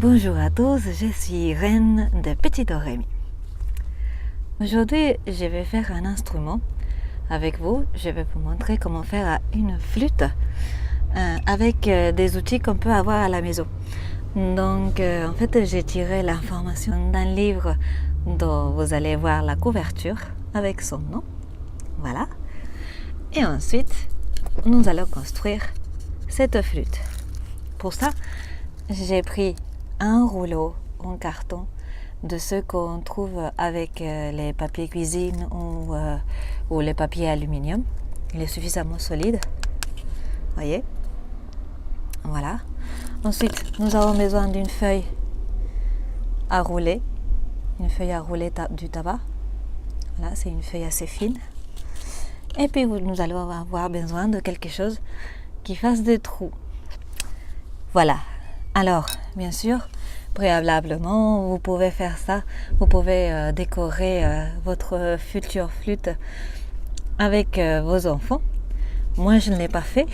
Bonjour à tous, je suis Reine de Petit Dorémy. Aujourd'hui, je vais faire un instrument. Avec vous, je vais vous montrer comment faire une flûte avec des outils qu'on peut avoir à la maison. Donc, en fait, j'ai tiré l'information d'un livre dont vous allez voir la couverture avec son nom. Voilà. Et ensuite, nous allons construire cette flûte. Pour ça, j'ai pris un rouleau en carton de ceux qu'on trouve avec les papiers cuisine ou les papiers aluminium. Il est suffisamment solide. Voyez. Voilà. Ensuite, nous avons besoin d'une feuille à rouler. Une feuille à rouler du tabac. Voilà, c'est une feuille assez fine. Et puis, nous allons avoir besoin de quelque chose qui fasse des trous. Voilà. Alors, bien sûr, préalablement, vous pouvez faire ça. Vous pouvez décorer votre future flûte avec vos enfants. Moi, je ne l'ai pas fait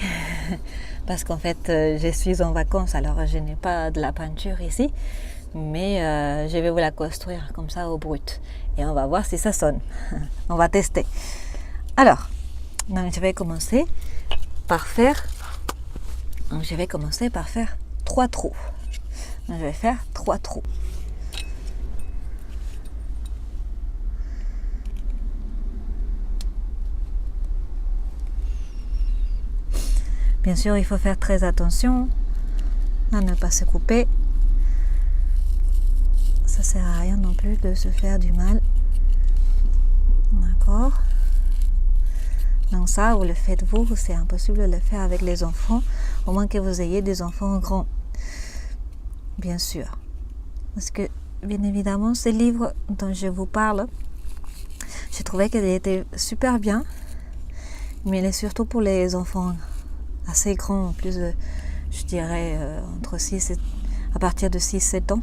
parce qu'en fait, je suis en vacances, alors je n'ai pas de la peinture ici. Mais je vais vous la construire comme ça au brut. Et on va voir si ça sonne. On va tester. Alors, donc, je vais commencer par faire 3 trous. Je vais faire 3 trous. Bien sûr, il faut faire très attention à ne pas se couper. Ça sert à rien non plus de se faire du mal. D'accord? Donc ça, vous le faites vous, c'est impossible de le faire avec les enfants, au moins que vous ayez des enfants grands. Bien sûr. Parce que, bien évidemment, ce livre dont je vous parle, j'ai trouvé qu'il était super bien, mais il est surtout pour les enfants assez grands, en plus de, je dirais, entre 6 et, à partir de 6-7 ans,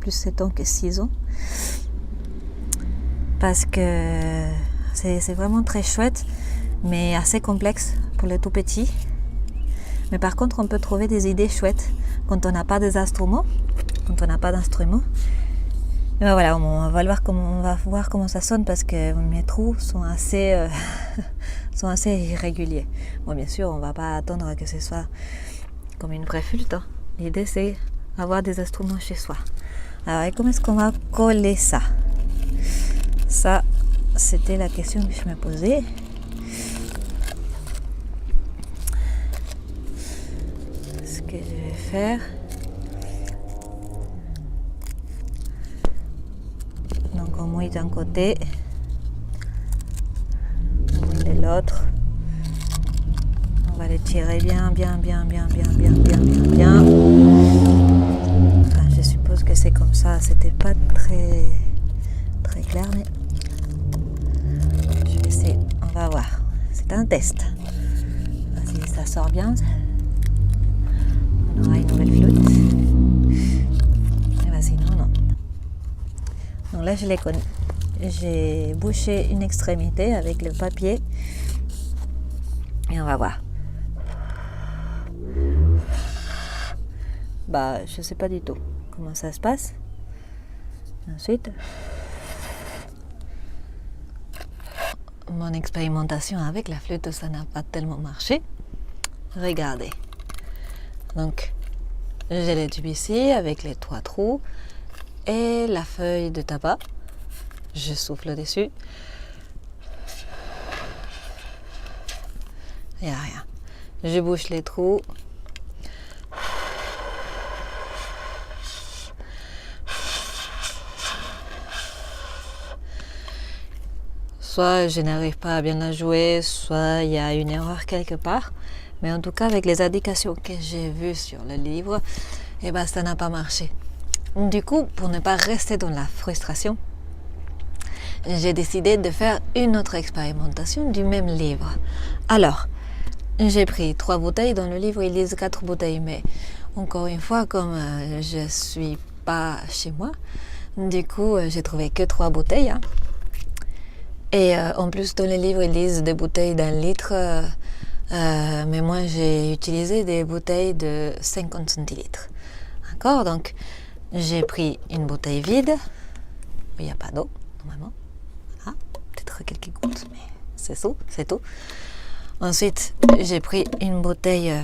plus 7 ans que 6 ans. Parce que c'est vraiment très chouette, mais assez complexe pour les tout petits. Mais par contre, on peut trouver des idées chouettes quand on n'a pas d'instruments. Et ben voilà, on va voir comment ça sonne parce que mes trous sont assez irréguliers. Bon, bien sûr, on ne va pas attendre que ce soit comme une vraie flûte. Hein. L'idée, c'est avoir des instruments chez soi. Alors, et comment est-ce qu'on va coller ça ? Ça, c'était la question que je me posais. Ce que je vais faire. Donc on mouille d'un côté, on mouille de l'autre. On va les tirer bien. Enfin, je suppose que c'est comme ça. C'était pas très clair, mais je vais essayer. On va voir. C'est un test. Si ça sort bien, on aura une nouvelle flûte. Et ben sinon, non. Donc là, j'ai bouché une extrémité avec le papier. Et on va voir. Bah, je sais pas du tout comment ça se passe. Ensuite, mon expérimentation avec la flûte, ça n'a pas tellement marché. Regardez. Donc, j'ai le tube ici avec les 3 trous et la feuille de tabac. Je souffle dessus. Il n'y a rien. Je bouche les trous. Soit je n'arrive pas à bien la jouer, soit il y a une erreur quelque part. Mais en tout cas, avec les indications que j'ai vues sur le livre, eh ben, ça n'a pas marché. Du coup, pour ne pas rester dans la frustration, j'ai décidé de faire une autre expérimentation du même livre. Alors, j'ai pris 3 bouteilles. Dans le livre, ils disent 4 bouteilles. Mais encore une fois, comme je ne suis pas chez moi, du coup, j'ai trouvé que 3 bouteilles. Hein. Et en plus, dans le livre, ils disent des bouteilles d'1 litre. Mais moi, j'ai utilisé des bouteilles de 50 centilitres. D'accord? Donc, j'ai pris une bouteille vide. Il n'y a pas d'eau, normalement. Voilà. Peut-être quelques gouttes, mais c'est tout. Ensuite, j'ai pris une bouteille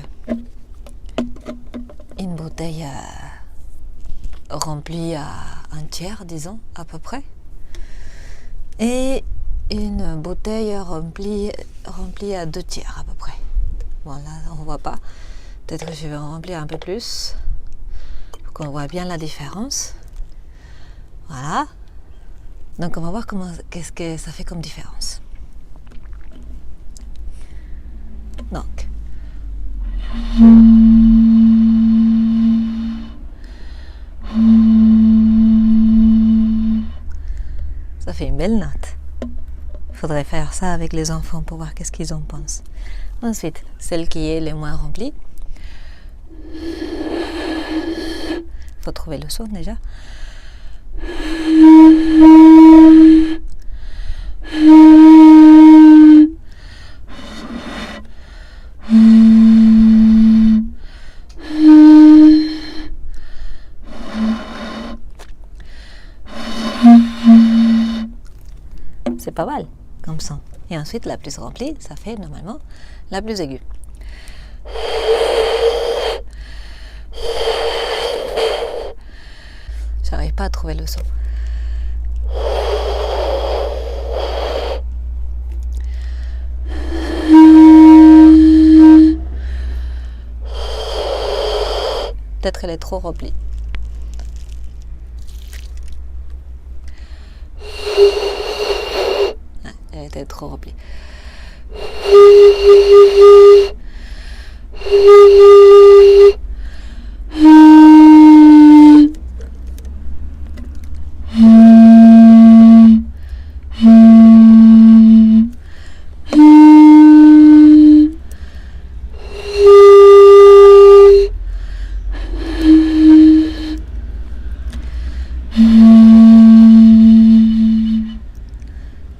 remplie à un tiers, disons, à peu près. Et une bouteille remplie à 2 tiers, à peu près. Bon, là, on ne voit pas. Peut-être que je vais en remplir un peu plus pour qu'on voit bien la différence. Voilà. Donc, on va voir qu'est-ce que ça fait comme différence. Donc, ça fait une belle note. Il faudrait faire ça avec les enfants pour voir qu'est-ce qu'ils en pensent. Ensuite, celle qui est le moins remplie. Il faut trouver le son déjà. C'est pas mal comme son. Et ensuite, la plus remplie, ça fait normalement la plus aiguë. J'arrive pas à trouver le son. Peut-être qu'elle est trop remplie. Elle était trop remplie.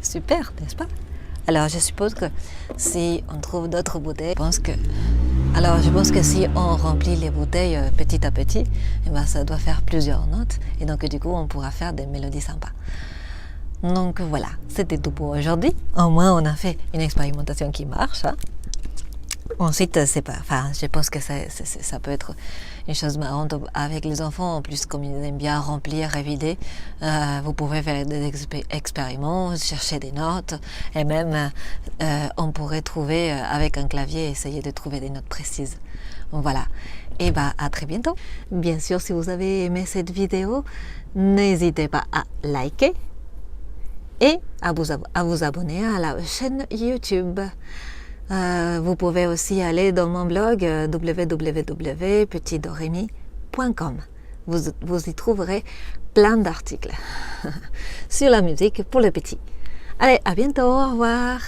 Super, n'est-ce pas? Alors, je suppose que si on trouve d'autres bouteilles, je pense que si on remplit les bouteilles petit à petit, eh ben, ça doit faire plusieurs notes. Et donc, du coup, on pourra faire des mélodies sympas. Donc, voilà, c'était tout pour aujourd'hui. Au moins, on a fait une expérimentation qui marche. Hein. Ensuite, je pense que ça peut être une chose marrante avec les enfants. En plus, comme ils aiment bien remplir et vider, vous pouvez faire des expériments, chercher des notes, et même on pourrait trouver avec un clavier, essayer de trouver des notes précises. Voilà. Et à très bientôt. Bien sûr, si vous avez aimé cette vidéo, n'hésitez pas à liker et à vous abonner à la chaîne YouTube. Vous pouvez aussi aller dans mon blog www.petitdoremi.com. Vous y trouverez plein d'articles sur la musique pour les petits. Allez, à bientôt, au revoir.